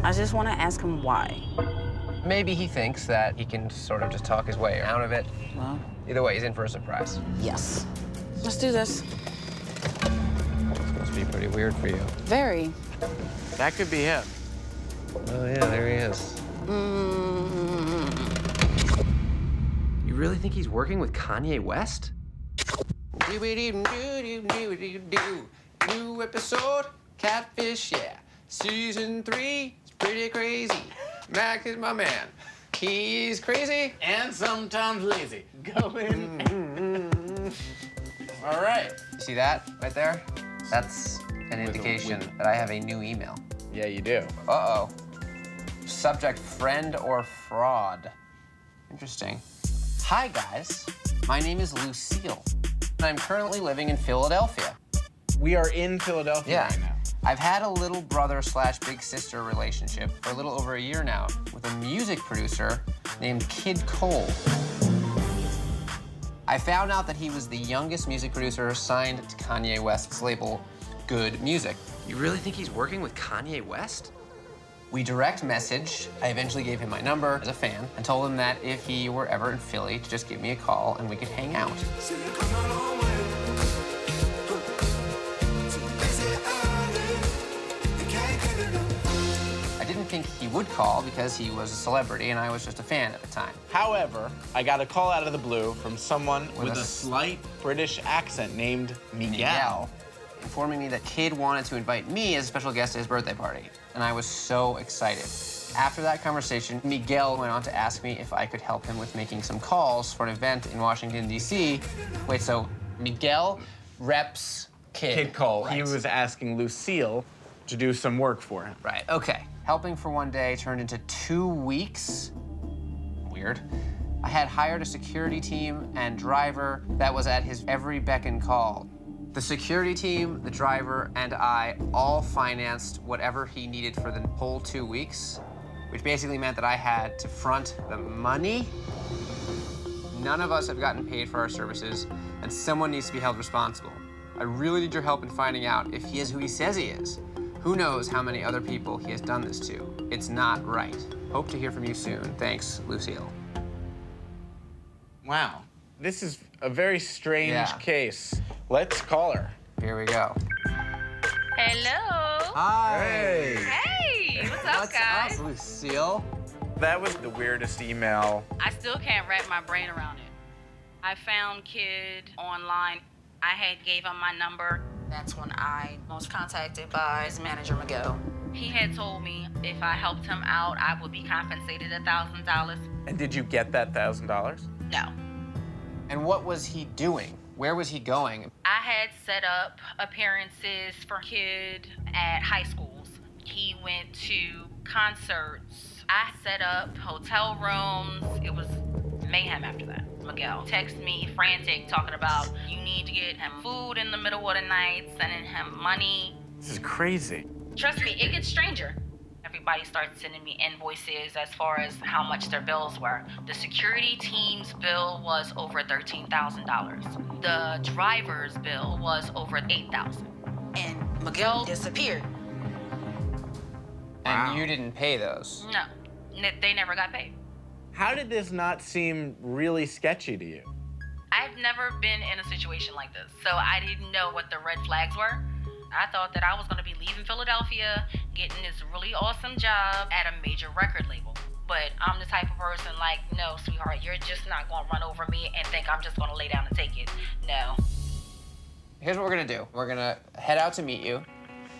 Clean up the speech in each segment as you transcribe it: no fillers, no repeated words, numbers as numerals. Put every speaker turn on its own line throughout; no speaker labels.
I just want to ask him why.
Maybe he thinks that he can sort of just talk his way out of it.
Well,
Either way, he's in for a surprise.
yes. Let's do this.
This must be pretty weird for you.
Very.
That could be him.
Oh, yeah, there he is. You really think he's working with Kanye West? New episode, Catfish, yeah. Season 3, it's pretty crazy. Max is my man. He's crazy.
And sometimes lazy. Go in. All right.
You see that right there? That's an indication that I have a new email.
Yeah, you do.
Uh-oh. Subject, friend or fraud. Interesting. Hi, guys. My name is Lucille, and I'm currently living in Philadelphia.
We are in Philadelphia right now.
I've had a little brother / big sister relationship for a little over a year now with a music producer named Kid Cole. I found out that he was the youngest music producer signed to Kanye West's label, Good Music. You really think he's working with Kanye West? We direct messaged. I eventually gave him my number as a fan and told him that if he were ever in Philly, to just give me a call and we could hang out. I didn't think he would call because he was a celebrity and I was just a fan at the time.
However, I got a call out of the blue from someone with a slight British accent named Miguel.
Informing me that Kid wanted to invite me as a special guest at his birthday party, and I was so excited. After that conversation, Miguel went on to ask me if I could help him with making some calls for an event in Washington, D.C. Wait, so Miguel reps Kid?
Kid Cole.
Right.
He was asking Lucille to do some work for him.
Right, okay. Helping for one day turned into 2 weeks. Weird. I had hired a security team and driver that was at his every beck and call. The security team, the driver, and I all financed whatever he needed for the whole 2 weeks, which basically meant that I had to front the money. None of us have gotten paid for our services, and someone needs to be held responsible. I really need your help in finding out if he is who he says he is. Who knows how many other people he has done this to? It's not right. Hope to hear from you soon. Thanks, Lucille.
Wow. This is a very strange case. Let's call her.
Here we go.
Hello.
Hi.
Hey.
Hey, what's up, guys?
What's up, Lucille?
That was the weirdest email.
I still can't wrap my brain around it. I found Kid online. I had gave him my number.
That's when I was contacted by his manager, Miguel.
He had told me if I helped him out, I would be compensated $1,000.
And did you get that $1,000?
No.
And what was he doing? Where was he going?
I had set up appearances for Kid at high schools. He went to concerts. I set up hotel rooms. It was mayhem after that. Miguel texted me frantic, talking about you need to get him food in the middle of the night, sending him money.
This is crazy.
Trust me, it gets stranger. Everybody started sending me invoices as far as how much their bills were. The security team's bill was over $13,000. The driver's bill was over $8,000.
And Miguel disappeared.
And you didn't pay those?
No, they never got paid.
How did this not seem really sketchy to you?
I've never been in a situation like this, so I didn't know what the red flags were. I thought that I was gonna be leaving Philadelphia, getting this really awesome job at a major record label. But I'm the type of person like, no, sweetheart, you're just not gonna run over me and think I'm just gonna lay down and take it. No.
Here's what we're gonna do. We're gonna head out to meet you,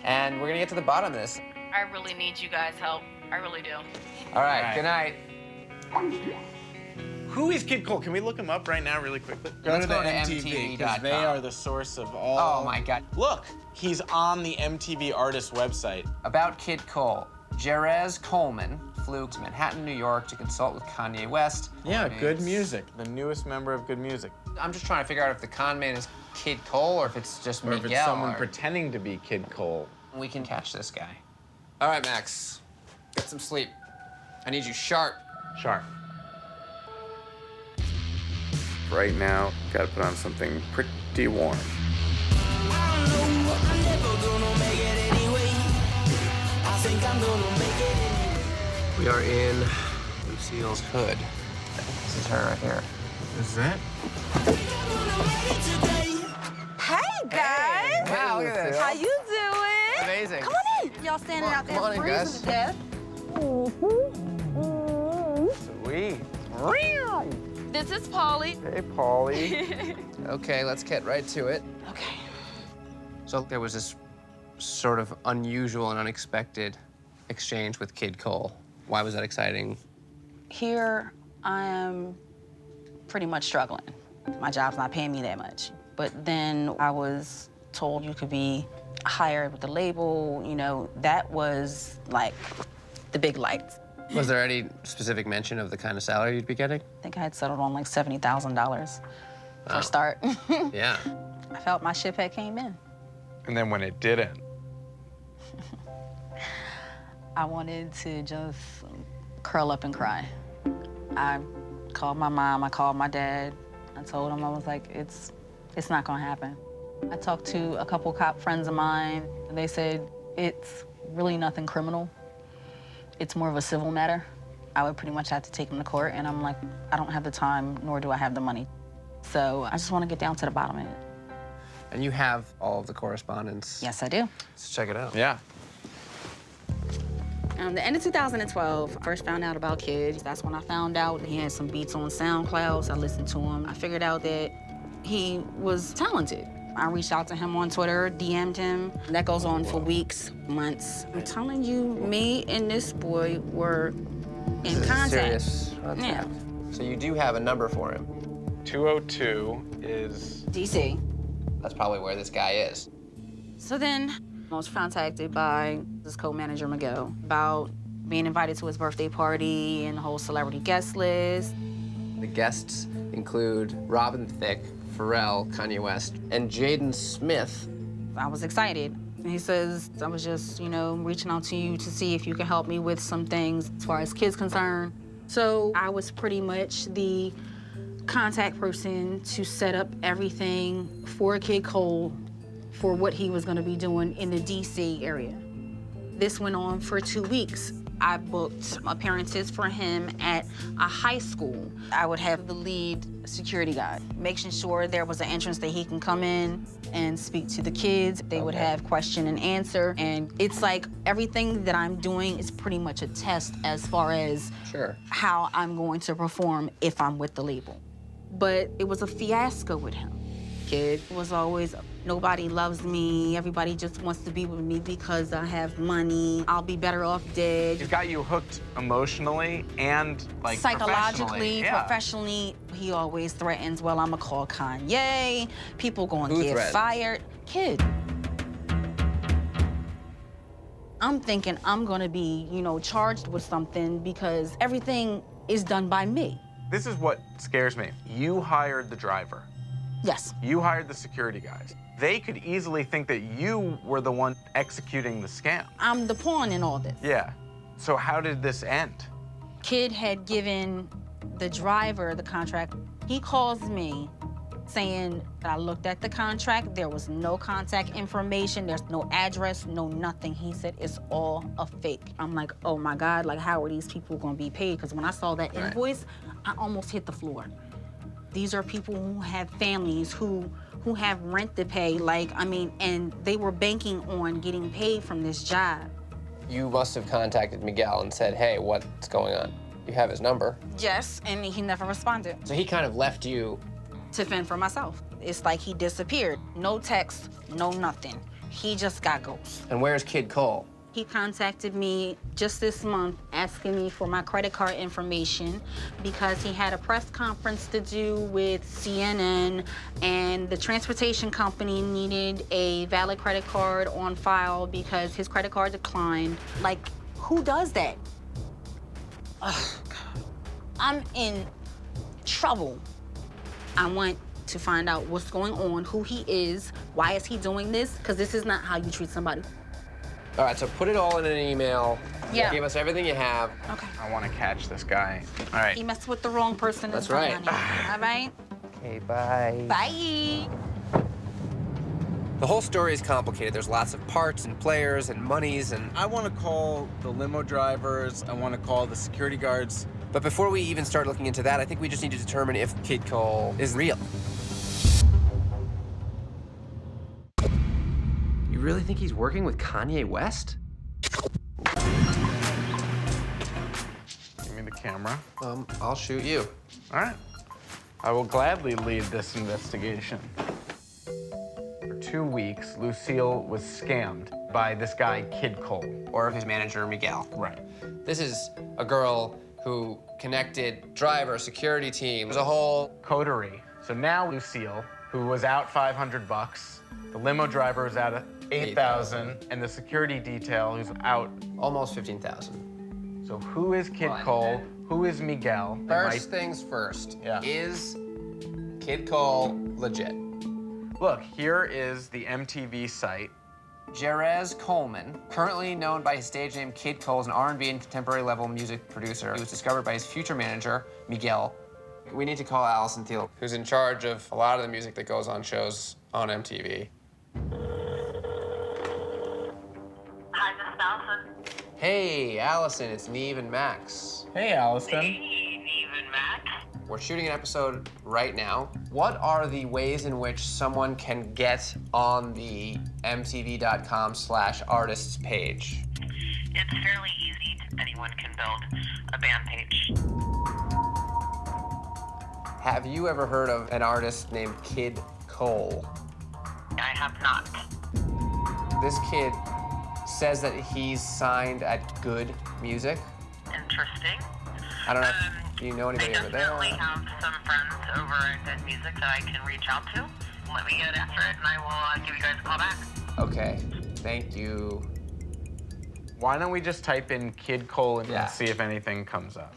and we're gonna get to the bottom of this.
I really need you guys' help. I really do.
All right, good night.
Who is Kid Cole? Can we look him up right now really quickly?
Let's
go to the
go to
MTV, because they
MTV.com.
are the source of all...
Oh, my God.
Look, he's on the MTV Artist website.
About Kid Cole. Jerez Coleman flew to Manhattan, New York to consult with Kanye West.
Yeah, Good Music, the newest member of Good Music.
I'm just trying to figure out if the con man is Kid Cole or if it's just
Or
Miguel.
if it's someone pretending to be Kid Cole.
We can catch this guy. All right, Max. Get some sleep. I need you sharp.
Sharp.
Right now, gotta put on something pretty warm.
I know I'm never gonna make it anyway. I think I'm gonna make it anyway.
We are in Lucille's hood. This is her right here.
This is it?
Hey, guys.
Wow, look at this.
How you doing?
Amazing.
Come on in. Y'all standing out there
come on in,
freezing
guys.
to death.
Sweet.
This is Polly.
Hey, Paulie.
Okay, let's get right to it.
Okay.
So there was this sort of unusual and unexpected exchange with Kid Cole. Why was that exciting?
Here, I am pretty much struggling. My job's not paying me that much. But then I was told you could be hired with the label. You know, that was like the big lights.
Was there any specific mention of the kind of salary you'd be getting?
I think I had settled on like $70,000 for
Wow.
a start.
Yeah.
I felt my ship had came in.
And then when it didn't,
I wanted to just curl up and cry. I called my mom, I called my dad. I told them, I was like, it's not gonna happen. I talked to a couple cop friends of mine, and they said, it's really nothing criminal. It's more of a civil matter. I would pretty much have to take them to court, and I'm like, I don't have the time, nor do I have the money. So I just wanna get down to the bottom of it.
And you have all of the correspondence.
Yes, I do.
Let's check it out.
yeah.
The end of 2012, first found out about Kid. That's when I found out he had some beats on SoundCloud, so I listened to him. I figured out that he was talented. I reached out to him on Twitter, DM'd him. That goes on for weeks, months. I'm telling you, me and this boy were in contact.
Serious contact.
Yeah.
So you do have a number for him.
202 is...
DC.
That's probably where this guy is.
So then I was contacted by this co-manager, Miguel, about being invited to his birthday party and the whole celebrity guest list.
The guests include Robin Thicke, Pharrell, Kanye West, and Jaden Smith.
I was excited. He says, I was just, you know, reaching out to you to see if you can help me with some things as far as kids concerned. So I was pretty much the contact person to set up everything for Kid Cole for what he was gonna be doing in the DC area. This went on for 2 weeks. I booked appearances for him at a high school. I would have the lead security guy, making sure there was an entrance that he can come in and speak to the kids. They would have question and answer. And it's like everything that I'm doing is pretty much a test as far as how I'm going to perform if I'm with the label. But it was a fiasco with him. Kid was always, nobody loves me, everybody just wants to be with me because I have money, I'll be better off dead.
He's got you hooked emotionally and, like,
Psychologically,
professionally.
professionally, he always threatens, well, I'm gonna call Kanye, people gonna
Who
get
threatens?
fired. Kid. I'm thinking I'm gonna be, you know, charged with something because everything is done by me.
This is what scares me. You hired the driver.
Yes.
You hired the security guys. They could easily think that you were the one executing the scam.
I'm the pawn in all this.
Yeah. So how did this end?
Kid had given the driver the contract. He calls me saying that I looked at the contract, there was no contact information, there's no address, no nothing. He said it's all a fake. I'm like, oh my God, like how are these people gonna be paid? Because when I saw that invoice, I almost hit the floor. These are people who have families, who have rent to pay, like, I mean, and they were banking on getting paid from this job.
You must have contacted Miguel and said, hey, what's going on? You have his number.
Yes, and he never responded.
So he kind of left you
To fend for myself. It's like he disappeared. No text, no nothing. He just got ghost.
And where's Kid Cole?
He contacted me just this month asking me for my credit card information because he had a press conference to do with CNN and the transportation company needed a valid credit card on file because his credit card declined. Like, who does that? Ugh, God. I'm in trouble. I want to find out what's going on, who he is, why is he doing this, because this is not how you treat somebody.
All right, so put it all in an email.
Yeah.
Give us everything you have.
Okay.
I want to catch this guy. All right.
He messed with the wrong person.
That's right.
All right?
Okay, bye.
Bye.
The whole story is complicated. There's lots of parts and players and monies and...
I want to call the limo drivers. I want to call the security guards.
But before we even start looking into that, I think we just need to determine if Kid Cole is real. You really think he's working with Kanye West?
Give me the camera.
I'll shoot you.
All right. I will gladly lead this investigation. For 2 weeks, Lucille was scammed by this guy, Kid Cole.
Or his manager, Miguel.
Right.
This is a girl who connected driver, security team. There's a whole...
Coterie. So now Lucille, who was out 500 bucks, the limo driver is out at 8,000, and the security detail who's out...
Almost 15,000.
So who is Kid Cole? Who is Miguel?
First things first.
Yeah.
Is Kid Cole legit?
Look, here is the MTV site.
Jerez Coleman, currently known by his stage name Kid Cole, is an R&B and contemporary level music producer. He was discovered by his future manager, Miguel. We need to call Allison Thiel, who's in charge of a lot of the music that goes on shows on MTV.
Hi, this is Allison.
Hey, Allison, it's Nev and Max.
Hey, Allison.
Hey, Nev and Max.
We're shooting an episode right now. What are the ways in which someone can get on the mtv.com/artists page?
It's fairly easy. Anyone can build a band page.
Have you ever heard of an artist named Kid Cole?
I have not.
This kid says that he's signed at Good Music.
Interesting.
I don't know if you know anybody
I
over there.
definitely have some friends over at Good Music that I can reach out to. Let me get after it, and I will give you guys a call back.
Okay, thank you.
Why don't we just type in Kid Cole and
Yeah.
see if anything comes up?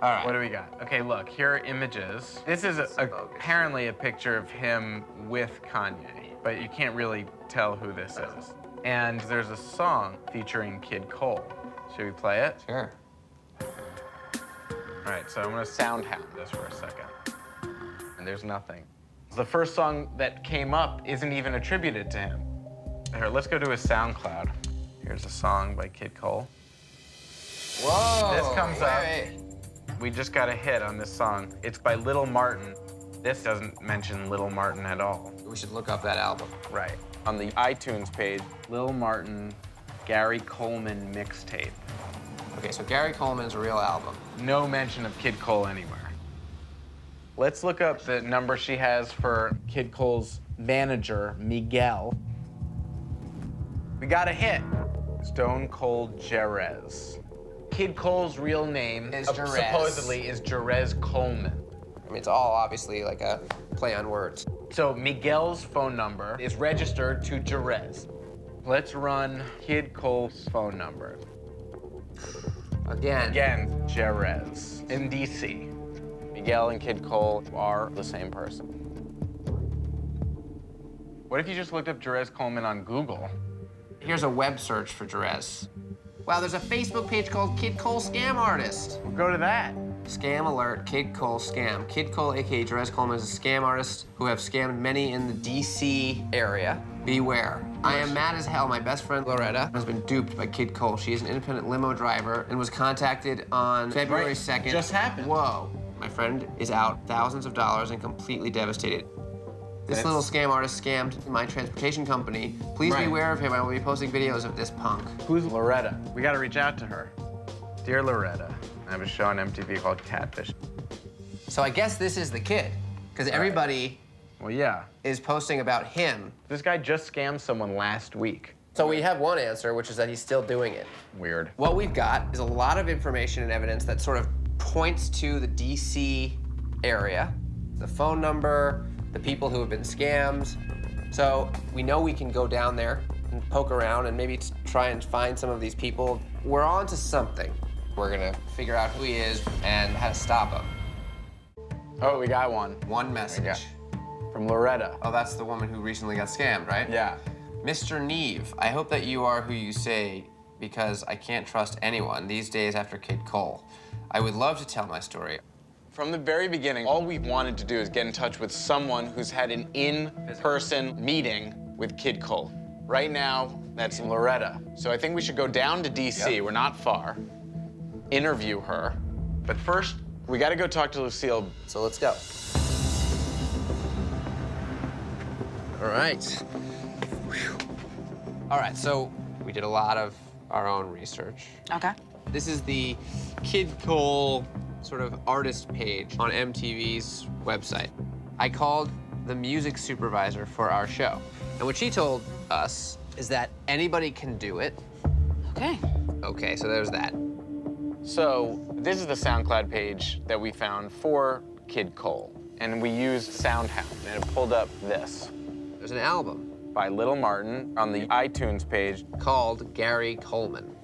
All right.
What do we got? Okay, look, here are images. This is apparently a picture of him with Kanye, but you can't really tell who this is. And there's a song featuring Kid Cole. Should we play it?
Sure.
All right, so I'm gonna sound hound this for a second. And there's nothing. The first song that came up isn't even attributed to him. Here, let's go to his SoundCloud. Here's a song by Kid Cole.
Whoa.
This comes
wait,
up.
wait.
We just got a hit on this song. It's by Little Martin. This doesn't mention Little Martin at all.
We should look up that album.
Right. On the iTunes page, Lil Martin, Gary Coleman mixtape.
Okay, so Gary Coleman's a real album.
No mention of Kid Cole anywhere. Let's look up the number she has for Kid Cole's manager, Miguel. We got a hit. Stone Cold Jerez. Kid Cole's real name
Is Jerez.
supposedly is Jerez Coleman.
I mean, it's all obviously like a play on words.
So Miguel's phone number is registered to Jerez. Let's run Kid Cole's phone number. Again, Jerez in DC. Miguel and Kid Cole are the same person. What if you just looked up Jerez Coleman on Google?
Here's a web search for Jerez. Wow, there's a Facebook page called Kid Cole Scam Artist.
We'll go to that.
Scam alert, Kid Cole scam. Kid Cole, aka Jerez Coleman, is a scam artist who have scammed many in the DC area. Beware. I am mad as hell. My best friend Loretta has been duped by Kid Cole. She is an independent limo driver and was contacted on February 2nd.
Just happened.
Whoa. My friend is out thousands of dollars and completely devastated. This little scam artist scammed my transportation company. Please beware of him. I will be posting videos of this punk.
Who's Loretta? We gotta reach out to her. Dear Loretta, I have a show on MTV called Catfish.
So I guess this is the kid, because everybody
Well, yeah.
is posting about him.
This guy just scammed someone last week.
So we have one answer, which is that he's still doing it.
Weird.
What we've got is a lot of information and evidence that sort of points to the DC area, the phone number, the people who have been scammed. So we know we can go down there and poke around and maybe try and find some of these people. We're on to something. We're gonna figure out who he is and how to stop him.
Oh, we got one.
One message.
From Loretta.
Oh, that's the woman who recently got scammed, right?
Yeah.
Mr. Neve, I hope that you are who you say, because I can't trust anyone these days after Kid Cole. I would love to tell my story.
From the very beginning, all we wanted to do is get in touch with someone who's had an in-person meeting with Kid Cole. Right now, that's Loretta. So I think we should go down to DC. We're not far. Interview her. But first, we gotta go talk to Lucille.
So let's go. All right. Whew. All right, so we did a lot of our own research.
Okay.
This is the Kid Cole sort of artist page on MTV's website. I called the music supervisor for our show. And what she told us is that anybody can do it.
Okay.
Okay, so there's that.
So this is the SoundCloud page that we found for Kid Cole. And we used SoundHound, and it pulled up this
There's an album
by Little Martin on the iTunes page.
called Gary Coleman,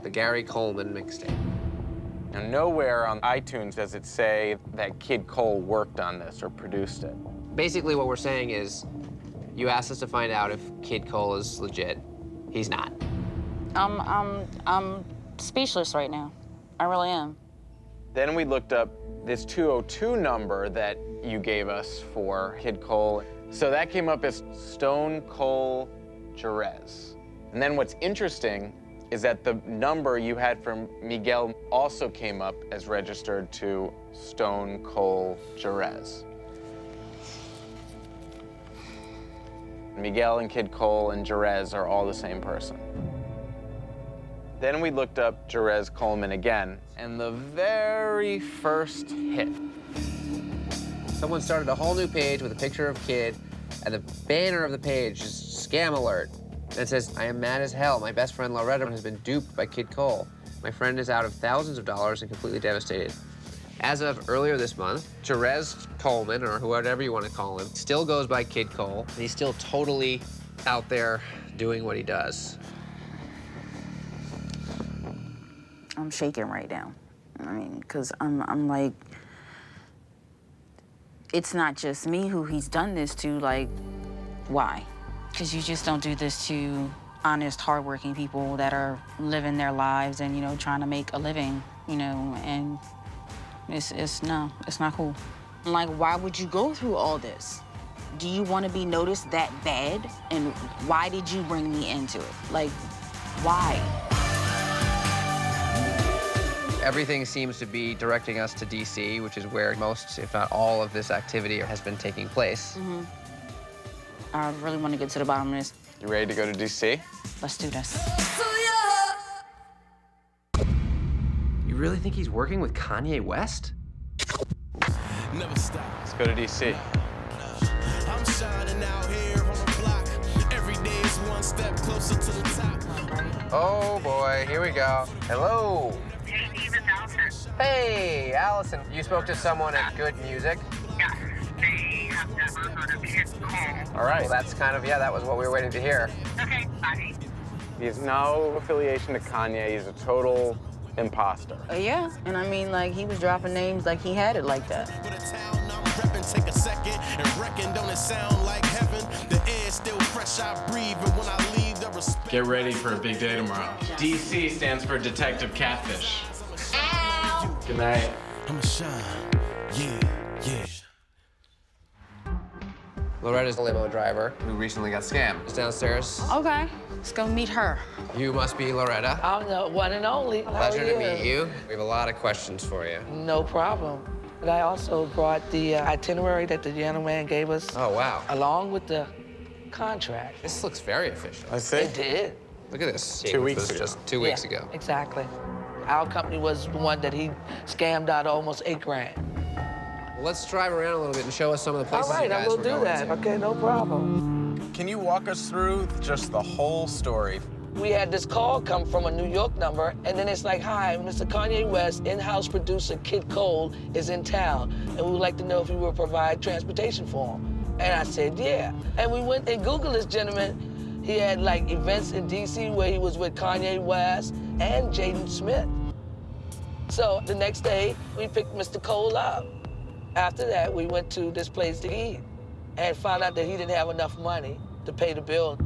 the Gary Coleman mixtape.
Now, nowhere on iTunes does it say that Kid Cole worked on this or produced it.
Basically, what we're saying is, you asked us to find out if Kid Cole is legit. He's not.
I'm speechless right now. I really am.
Then we looked up this 202 number that you gave us for Kid Cole. So that came up as Stone Cold Jerez. And then what's interesting is that the number you had from Miguel also came up as registered to Stone Cold Jerez. Miguel and Kid Cole and Jerez are all the same person. Then we looked up Jerez Coleman again, and the very first hit.
Someone started a whole new page with a picture of Kid, and the banner of the page is scam alert. And it says, I am mad as hell. My best friend Loretta has been duped by Kid Cole. My friend is out of thousands of dollars and completely devastated. As of earlier this month, Jerez Coleman, or whatever you want to call him, still goes by Kid Cole, and he's still totally out there doing what he does.
I'm shaking right now. I mean, because I'm like, it's not just me who he's done this to, like, why? Because you just don't do this to honest, hardworking people that are living their lives and, you know, trying to make a living, you know, and it's not cool. Like, why would you go through all this? Do you want to be noticed that bad? And why did you bring me into it? Like, why?
Everything seems to be directing us to DC, which is where most, if not all, of this activity has been taking place.
Mm-hmm. I really want to get to the bottom of this.
You ready to go to DC?
Let's do this.
You really think he's working with Kanye West?
Never stop.
Let's go to DC.
I'm shining out here on the block. Every day is one step closer to the top.
Oh boy, here we go. Hello.
Hey, Steve, it's Allison.
Hey, Allison. You spoke to someone at Good Music?
Yes, they have never heard of Kid Cole.
All right. Well, that's kind of, yeah, that was what we were waiting to hear.
Okay, bye.
He has no affiliation to Kanye. He's a total imposter.
Yeah, and I mean, like, he was dropping names like he had it like that.
With a town I'm reppin', take a second and reckon, don't it sound like heaven? The air's still fresh, I breathe, and when I leave, the respect.
Get ready for a big day tomorrow. DC stands for Detective Catfish.
Ow!
Good night.
I'ma shine, yeah, yeah.
Loretta's a limo driver
who recently got scammed.
is downstairs.
Okay, let's go meet her.
You must be Loretta.
I'm the one and only.
Pleasure to meet you. We have a lot of questions for you.
No problem. But I also brought the itinerary that the gentleman gave us.
Oh, wow.
Along with the contract.
This looks very official.
I see.
It did.
Look at this.
2 weeks
This was
ago.
just 2 weeks
Yeah,
ago.
Exactly. Our company was the one that he scammed out almost $8 grand.
Well, let's drive around a little bit and show us some of the
All
places
right,
you
I
guys
will
were
do
going
that.
to.
Okay, no problem.
Can you walk us through just the whole story?
We had this call come from a New York number, and then it's like, hi, Mr. Kanye West, in-house producer Kid Cole is in town, and we would like to know if you will provide transportation for him. And I said, yeah. And we went and Googled this gentleman. He had like events in DC where he was with Kanye West and Jaden Smith. So the next day, we picked Mr. Cole up. After that, we went to this place to eat and found out that he didn't have enough money to pay the bill.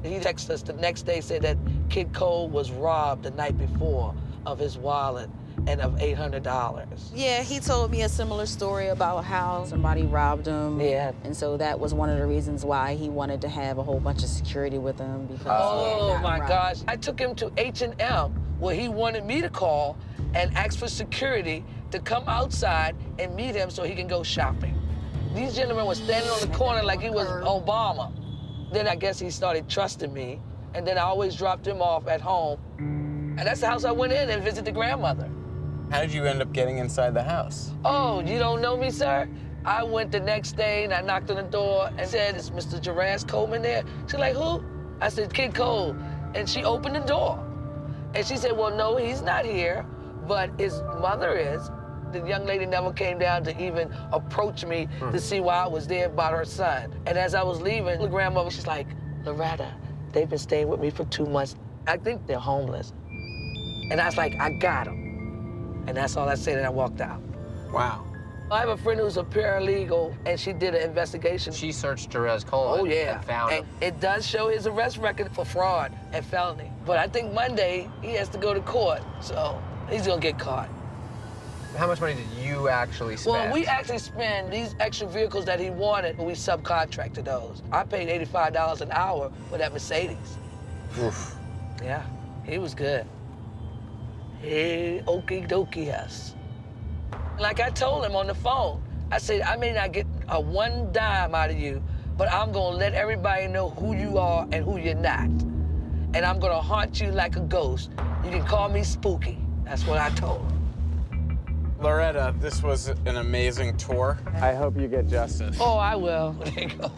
He texted us the next day, said that Kid Cole was robbed the night before of his wallet and of $800.
Yeah, he told me a similar story about how somebody robbed him.
Yeah.
And so that was one of the reasons why he wanted to have a whole bunch of security with him because
Oh my
robbed.
gosh. I took him to H&M where he wanted me to call and ask for security to come outside and meet him so he can go shopping. These gentlemen were standing on the corner like he was Obama. Then I guess he started trusting me, and then I always dropped him off at home. And that's the house I went in and visited the grandmother.
How did you end up getting inside the house?
Oh, you don't know me, sir? I went the next day and I knocked on the door and said, "Is Mr. Jerez Coleman there?" She's like, "Who?" I said, "Kid Cole." And she opened the door. And she said, "Well, no, he's not here, but his mother is." The young lady never came down to even approach me to see why I was there about her son. And as I was leaving, the grandmother, she's like, "Loretta, they've been staying with me for 2 months. I think they're homeless." And I was like, "I got them." And that's all I said, and I walked out.
Wow.
I have a friend who's a paralegal, and she did an investigation.
She searched Jerez Coleman
Oh, yeah.
and found him.
It does show his arrest record for fraud and felony. But I think Monday, he has to go to court, so he's gonna get caught.
How much money did you actually spend?
Well, we actually spend these extra vehicles that he wanted, we subcontracted those. I paid $85 an hour for that Mercedes.
Oof.
Yeah, he was good. Hey, okie dokie, yes. Like I told him on the phone, I said, "I may not get a one dime out of you, but I'm gonna let everybody know who you are and who you're not. And I'm gonna haunt you like a ghost. You can call me Spooky." That's what I told him.
Loretta, this was an amazing tour. I hope you get justice.
Oh, I will. There you go.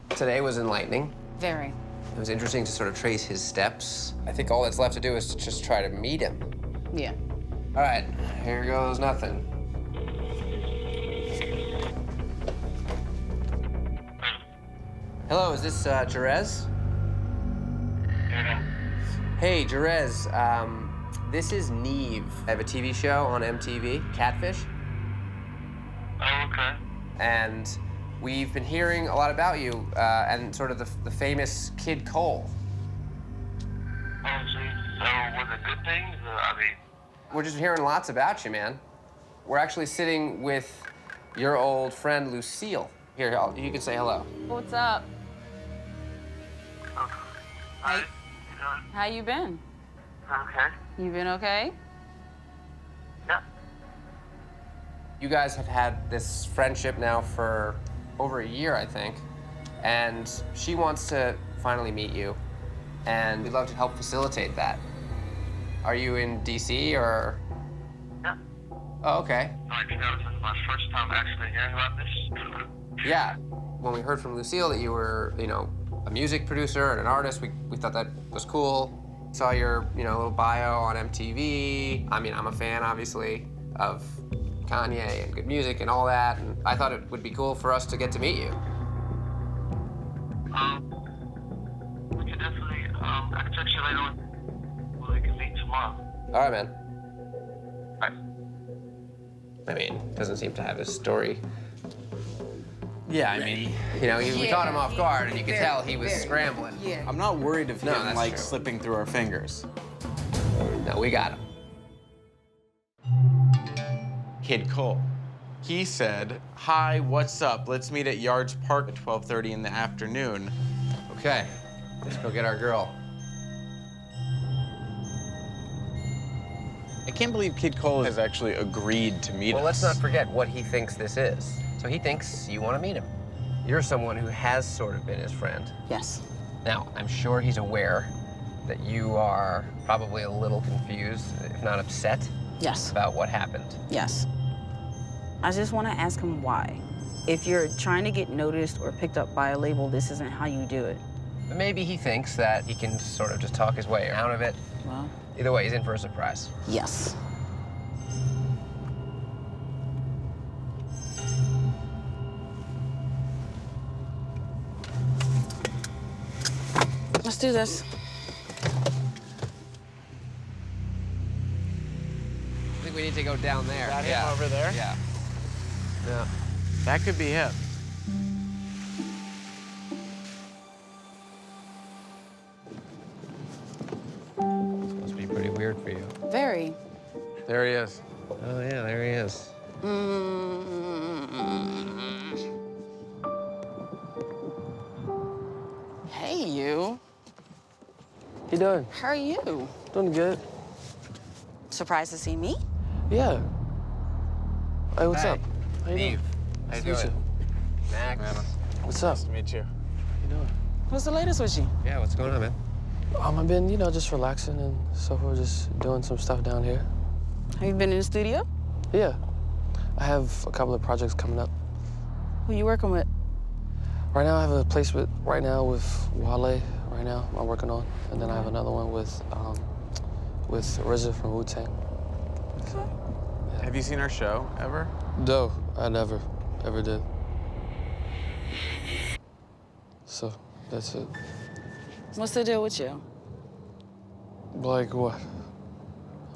Today was enlightening.
Very.
It was interesting to sort of trace his steps. I think all that's left to do is to just try to meet him.
Yeah.
All right, here goes nothing. Hello, is this Jerez? Hey, Jerez, this is Nev. I have a TV show on MTV, Catfish.
Oh, okay.
And we've been hearing a lot about you and sort of the famous Kid Cole.
Oh, so was it good things? I mean,
We're just hearing lots about you, man. We're actually sitting with your old friend, Lucille. Here, you can say hello.
What's up?
hi. You
How you been?
doing okay?
You been okay?
Yeah.
You guys have had this friendship now for over a year, I think. And she wants to finally meet you. And we'd love to help facilitate that. Are you in DC or?
Yeah.
Oh, okay.
Like, this is my first time actually hearing about this.
Yeah. When we heard from Lucille that you were, a music producer and an artist, we thought that was cool. Saw your, little bio on MTV. I mean, I'm a fan, obviously, of Kanye and good music and all that, and I thought it would be cool for us to get to meet you.
We can definitely, I can text you later on. We can meet tomorrow.
All right, man.
Bye.
I mean, doesn't seem to have a story.
Yeah, I mean,
We caught him off guard, and you could tell he was scrambling.
Yeah.
I'm not worried of
No,
him,
that's
like,
true.
slipping through our fingers.
No, we got him.
Kid Cole. He said, "Hi, what's up? Let's meet at Yards Park at 12:30 in the afternoon."
Okay, let's go get our girl.
I can't believe Kid Cole has actually agreed to meet us.
Well, let's not forget what he thinks this is. So he thinks you want to meet him. You're someone who has sort of been his friend.
Yes.
Now, I'm sure he's aware that you are probably a little confused, if not upset,
Yes.
about what happened.
Yes. I just want to ask him why. If you're trying to get noticed or picked up by a label, this isn't how you do it.
But maybe he thinks that he can sort of just talk his way out of it.
Well,
Either way, he's in for a surprise.
yes. Let's do this.
I think we need to go down there.
That him over there?
Yeah. Yeah.
That could be him.
Supposed to be
pretty weird for you.
Very.
There he is.
Oh, yeah, there he is.
Hey, you.
You doing?
How are you?
Doing good.
Surprised to see me?
Yeah. Hey, what's
Hey,
up? How you doing?
Neve. How you
Nice to meet
doing? Max.
What's up?
Nice to meet you.
How you doing?
What's the latest with you?
Yeah, what's going on, man?
I've been, just relaxing and so forth, just doing some stuff down here.
Have you been in the studio?
Yeah. I have a couple of projects coming up.
Who you working with?
Right now, I have a placement with Wale. Right now, I'm working on, and then I have another one with RZA from Wu-Tang.
Okay. Have you seen our show ever?
No, I never, ever did. So that's it.
What's the deal with you?
Like what?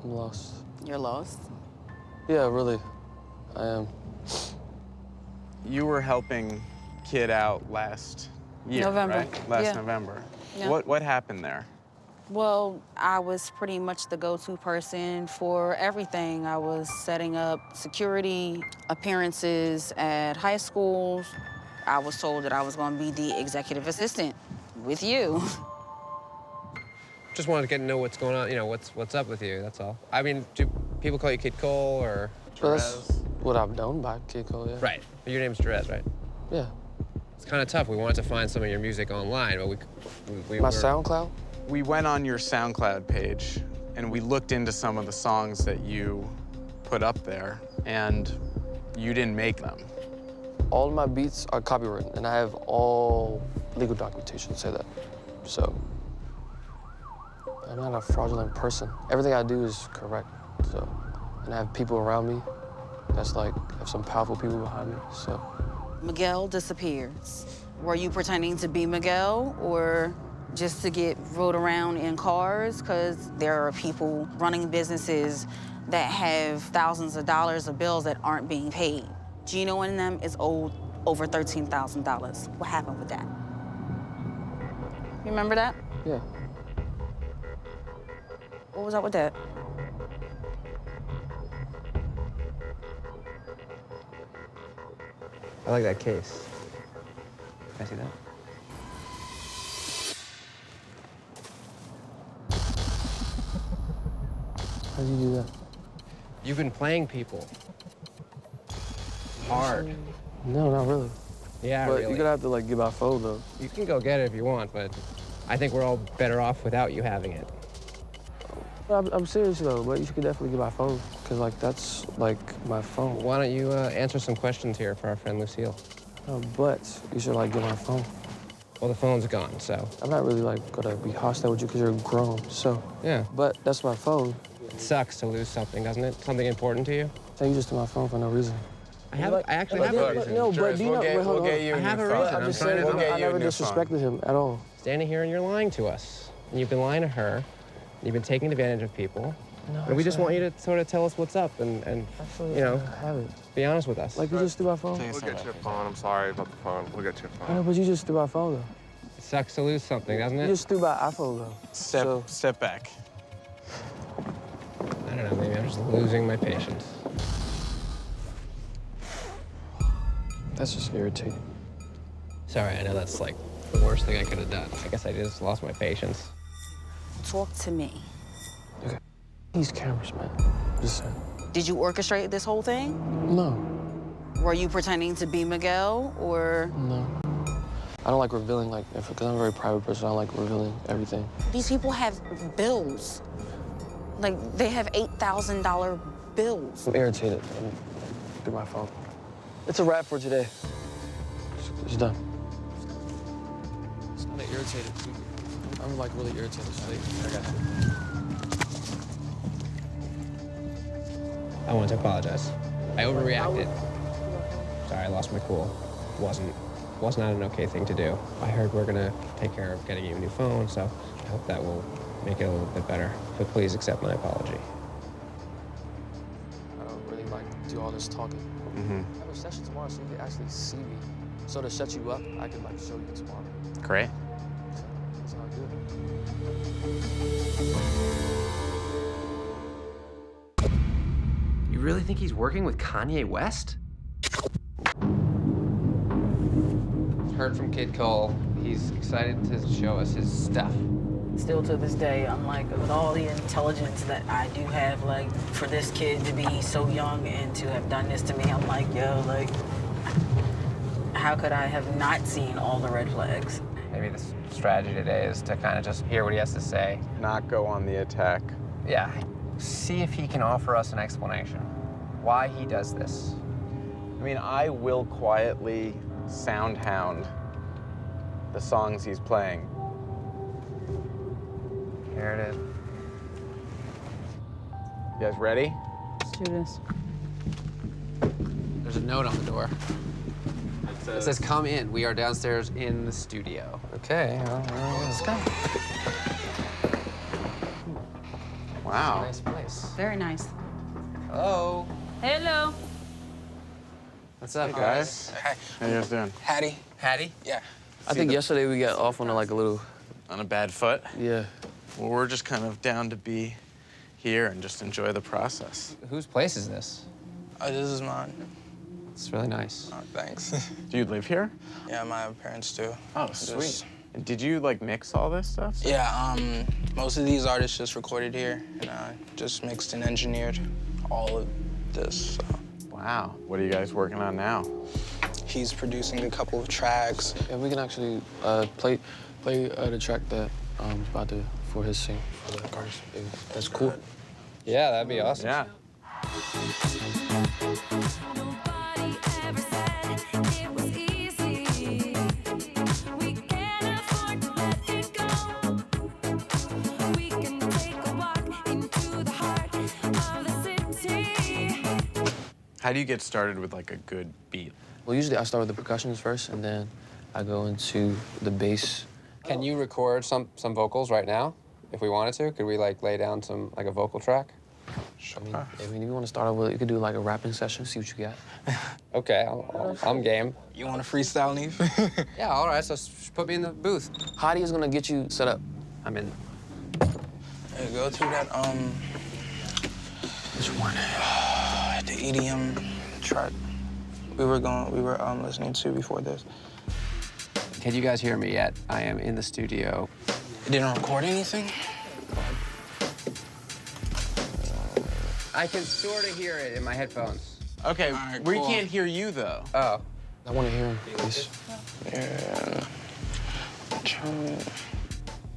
I'm lost.
You're lost?
Yeah, really, I am.
You were helping Kid out last year,
November.
right? Last
Yeah.
November.
Yeah.
What happened there?
Well, I was pretty much the go-to person for everything. I was setting up security appearances at high schools. I was told that I was going to be the executive assistant with you.
Just wanted to get to know what's going on, what's up with you, that's all. I mean, do people call you Kid Cole or
Well, that's what I'm known by, Kid Cole, yeah.
Right. Your name's Jerez, right?
Yeah.
It's kind of tough. We wanted to find some of your music online, but we
My
were...
SoundCloud?
We went on your SoundCloud page and we looked into some of the songs that you put up there, and you didn't make them.
All of my beats are copywritten, and I have all legal documentation to say that. So, I'm not a fraudulent person. Everything I do is correct, so. And I have people around me that's like, have some powerful people behind me, so.
Miguel disappears. Were you pretending to be Miguel or just to get rode around in cars? Because there are people running businesses that have thousands of dollars of bills that aren't being paid. Gino and them is owed over $13,000. What happened with that? You remember that?
Yeah.
What was up with that?
I like that case. Can I see that?
How do you do that?
You've been playing people. Hard.
No, not really.
Yeah,
but
really.
you're gonna have to like get my phone though.
You can go get it if you want, but I think we're all better off without you having it.
I'm serious though, but you could definitely get my phone, because like that's like my phone.
Why don't you answer some questions here for our friend Lucille?
But you should like get my phone.
Well, the phone's gone, so.
I'm not really like gonna be hostile with you because you're grown, so.
Yeah.
But that's my phone.
It sucks to lose something, doesn't it? Something important to you?
So you just took my phone for no reason.
I actually have a reason.
No, but do you know?
We'll get you
I have a
phone.
reason.
I'm just
trying
saying,
to
I never disrespected him at all.
Standing here and you're lying to us. And you've been lying to her. And you've been taking advantage of people.
No,
and we just want you to sort of tell us what's up and
have it.
be honest with us.
Like you just threw my phone.
We'll get your phone. I'm sorry about the phone. We'll get your phone.
I know, but you just threw my phone though.
It sucks to lose something, doesn't it?
You just threw my iPhone though.
Step back.
I don't know, maybe I'm just losing my patience.
That's just irritating.
Sorry, I know that's like the worst thing I could have done. I guess I just lost my patience.
Talk to me.
Okay. These cameras, man. Just saying.
Did you orchestrate this whole thing?
No.
Were you pretending to be Miguel or?
No. I don't like revealing because I'm a very private person. I don't like revealing everything.
These people have bills. Like, they have $8,000 bills.
I'm irritated. Through my phone. It's a wrap for today. It's done. It's not irritated. I'm like really irritated. I got you.
I want to apologize. I overreacted. Sorry, I lost my cool. Was not an okay thing to do. I heard we're gonna take care of getting you a new phone, so I hope that will make it a little bit better. But please accept my apology.
I don't really like do all this talking. I have a session tomorrow so you can actually see me. So to shut you up, I can like show you tomorrow.
Great.
That's all good.
really think he's working with Kanye West?
Heard from Kid Cole. He's excited to show us his stuff.
Still to this day, I'm like, with all the intelligence that I do have, like, for this kid to be so young and to have done this to me, I'm like, yo, like, how could I have not seen all the red flags?
Maybe the strategy today is to kind of just hear what he has to say.
Not go on the attack.
Yeah. See if he can offer us an explanation. Why he does this.
I mean, I will quietly sound hound the songs he's playing.
Here it is.
You guys ready?
Let's do this.
There's a note on the door. It says, come in. We are downstairs in the studio. Okay, well, let's go.
Wow.
Nice place.
Very nice.
Hello.
Hello.
What's up,
Hey, guys?
Hi.
How you guys doing?
Hattie.
Hattie?
Yeah.
I think yesterday we got off on like a little...
On a bad foot?
Yeah.
Well, we're just kind of down to be here and just enjoy the process.
Whose place is this?
Oh, this is mine.
It's really nice.
Oh, thanks.
Do you live here?
Yeah, my parents do.
Oh, sweet. And did you, like, mix all this stuff?
Yeah, most of these artists just recorded here, and I just mixed and engineered all of this, so.
Wow. What are you guys working on now?
He's producing a couple of tracks.
And we can actually play the track that about to for his sing for the artist. That's cool.
Yeah, that'd be awesome.
Yeah.
How do you get started with, like, a good beat?
Well, usually I start with the percussions first, and then I go into the bass.
Can you record some vocals right now, if we wanted to? Could we, like, lay down like a vocal track?
Sure. I mean, if you want to start off with, you could do like a rapping session, see what you got.
Okay, I'm game.
You want to freestyle, Nev?
Yeah, all right, so put me in the booth.
Hottie is gonna get you set up.
I'm in.
Hey, go through that,
Which one?
the EDM track we were listening to before this.
Can you guys hear me yet? I am in the studio.
It didn't record anything?
I can sort of hear it in my headphones.
Okay,
right,
we
cool.
can't hear you, though.
Oh.
I want to hear him, please.
Yeah.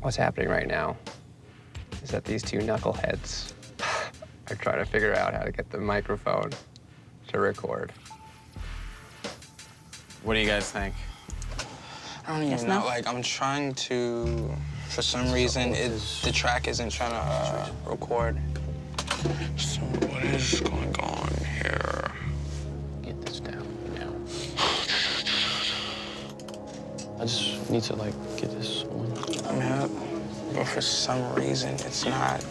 What's happening right now is that these two knuckleheads are trying to figure out how to get the microphone to record.
What do you guys think?
I don't even know. Like, I'm trying to, for some reason, the track isn't trying to record. So what is going on here?
Get this down now. I just need to like get this one.
Yeah, but for some reason it's not.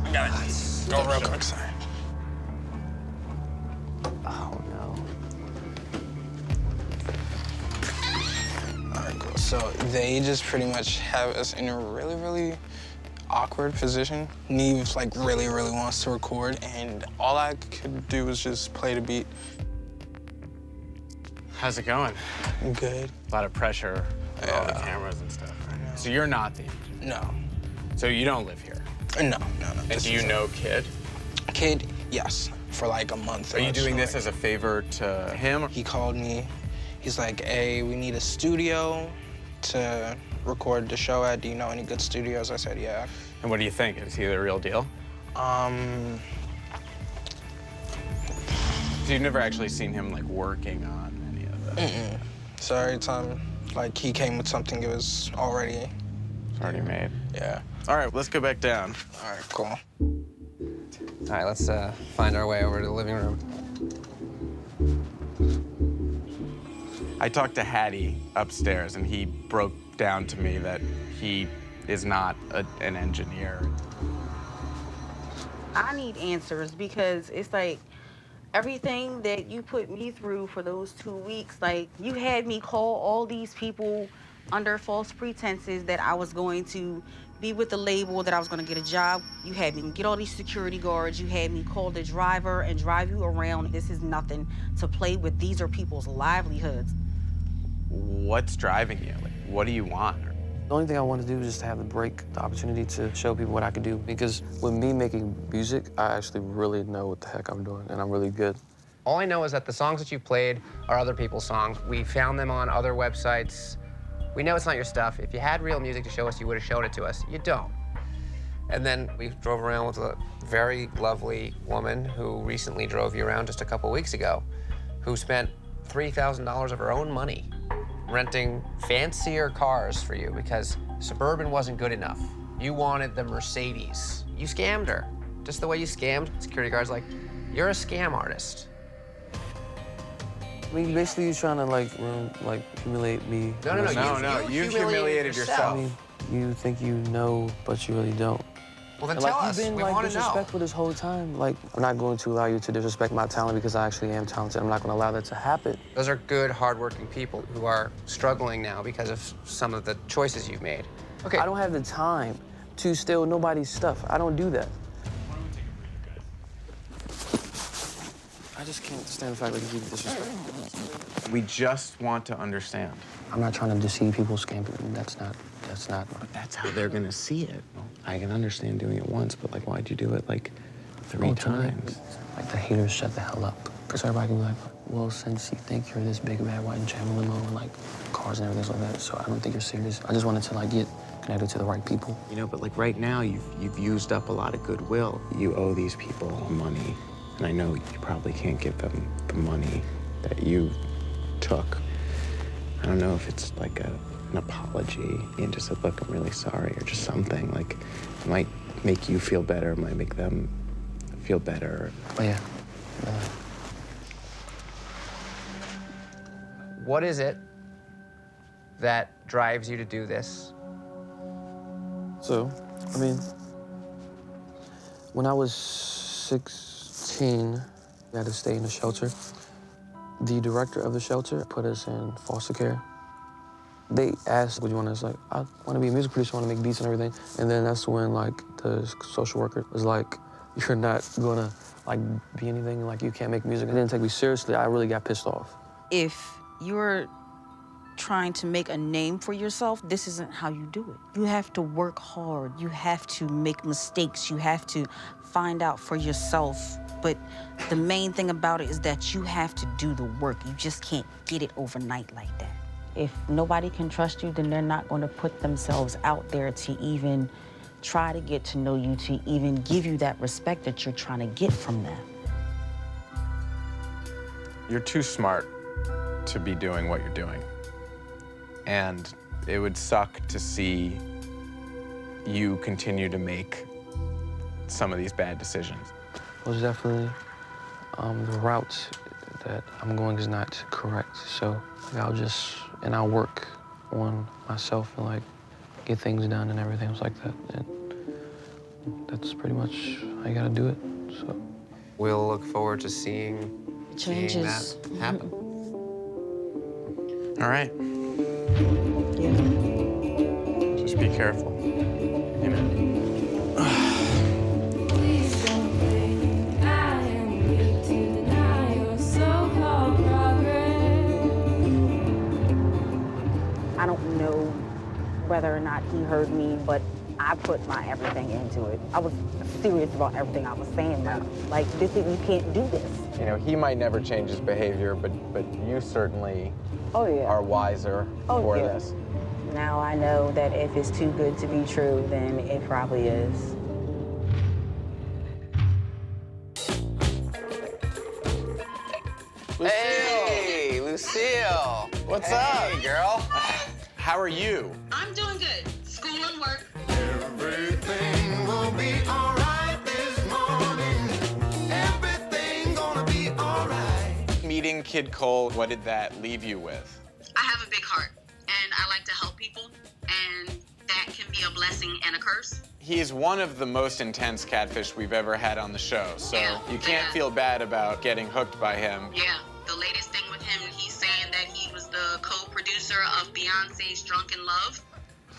I gotta go real quick, sorry.
Oh, no.
All right, cool. So they just pretty much have us in a really, really awkward position. Nev like really wants to record, and all I could do was just play the beat.
How's it going?
Good.
A lot of pressure with all the cameras and stuff. Right? So you're not the engineer?
No.
So you don't live here?
No.
And do you know Kid?
Kid, yes, for like a month.
Are you doing this as a favor to him?
He called me. He's like, hey, we need a studio to record the show at. Do you know any good studios? I said, yeah.
And what do you think? Is he the real deal? So you've never actually seen him like working on any of this?
So every time like he came with something, it was already.
It's already made.
Yeah.
All right, let's go back down.
All right, cool.
All right, let's find our way over to the living room.
I talked to Hattie upstairs, and he broke down to me that he is not an engineer.
I need answers because it's like everything that you put me through for those 2 weeks, like you had me call all these people under false pretenses that I was going to be with the label, that I was gonna get a job. You had me get all these security guards. You had me call the driver and drive you around. This is nothing to play with. These are people's livelihoods.
What's driving you? Like, what do you want?
The only thing I want to do is just to have the break, the opportunity to show people what I can do. Because with me making music, I actually really know what the heck I'm doing, and I'm really good.
All I know is that the songs that you've played are other people's songs. We found them on other websites. We know it's not your stuff. If you had real music to show us, you would have showed it to us. You don't. And then we drove around with a very lovely woman who recently drove you around just a couple weeks ago, who spent $3,000 of her own money renting fancier cars for you because Suburban wasn't good enough. You wanted the Mercedes. You scammed her, just the way you scammed security guards. Like, you're a scam artist.
I mean, basically, you're trying to, like humiliate me.
No, you humiliated yourself.
I mean, you think you know, but you really don't.
Well, then
And,
tell
like,
us.
You've been,
We
like,
want to know.
disrespectful this whole time. Like, I'm not going to allow you to disrespect my talent because I actually am talented. I'm not going to allow that to happen.
Those are good, hardworking people who are struggling now because of some of the choices you've made. Okay.
I don't have the time to steal nobody's stuff. I don't do that. I just can't stand the fact that you keep disrespectful.
We just want to understand.
I'm not trying to deceive people, scam people. That's not.
But that's how they're gonna see it. I can understand doing it once, but like, why'd you do it like 3 times?
Like the haters shut the hell up. Because everybody can be like, well, since you think you're this big bad white and Channel limo and like cars and everything like that, so I don't think you're serious. I just wanted to like get connected to the right people.
You know, but like right now, you've used up a lot of goodwill. You owe these people money, and I know you probably can't give them the money that you took. I don't know if it's like an apology and just said, look, I'm really sorry, or just something. Like, it might make you feel better, it might make them feel better.
Oh, yeah.
What is it that drives you to do this?
So, I mean, when I was 16, I had to stay in a shelter. The director of the shelter put us in foster care. They asked, what do you want? I was like, I want to be a music producer, I want to make beats and everything. And then that's when, like, the social worker was like, you're not gonna, like, be anything, like, you can't make music. They didn't take me seriously. I really got pissed off.
If you're trying to make a name for yourself, this isn't how you do it. You have to work hard. You have to make mistakes. You have to find out for yourself. But the main thing about it is that you have to do the work. You just can't get it overnight like that. If nobody can trust you, then they're not going to put themselves out there to even try to get to know you, to even give you that respect that you're trying to get from them.
You're too smart to be doing what you're doing. And it would suck to see you continue to make some of these bad decisions.
Well, definitely the route that I'm going is not correct. So like, I'll work on myself and like get things done and everything else like that. And that's pretty much how you gotta do it, so.
We'll look forward to seeing
Changes.
that happen.
All right.
Yeah.
Just be careful. Amen.
I don't know whether or not he heard me, but I put my everything into it. I was serious about everything I was saying. Like this, you can't do this.
You know, he might never change his behavior, but you certainly are wiser for this.
Now I know that if it's too good to be true, then it probably is.
Lucille.
Hey, Lucille.
What's up?
Hey, girl.
How are you?
I'm doing good. School and work.
Everything will be all right this morning. Everything gonna be all right.
Meeting Kid Cole, what did that leave you with?
I have a big heart, and I like to help people, and that can be a blessing and a curse.
He is one of the most intense catfish we've ever had on the show, so you can't feel bad about getting hooked by him.
Yeah, the latest thing with him, he's saying that he was the co-producer of Beyonce's Drunken Love.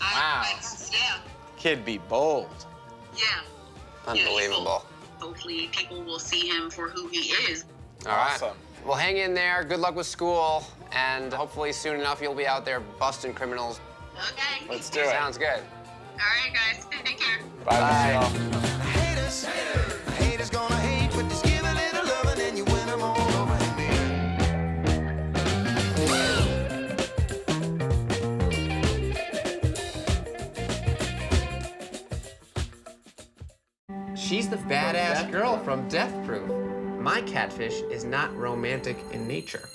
Wow.
Yeah.
Kid be bold.
Yeah.
Unbelievable.
Hopefully people will see him for who he is.
All right.
Awesome.
Well, hang in there. Good luck with school. And hopefully soon enough you'll be out there busting criminals.
Okay.
Let's do it.
Sounds good.
All right, guys. Take care.
Bye, Lucille.
Haters, haters gonna hate, but just give a little loving and you win them all over me.
She's the badass girl from Death Proof. My catfish is not romantic in nature.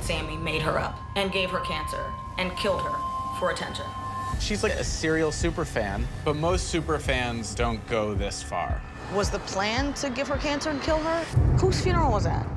Sammy made her up and gave her cancer and killed her for attention.
She's like a serial super fan, but most super fans don't go this far.
Was the plan to give her cancer and kill her? Whose funeral was that?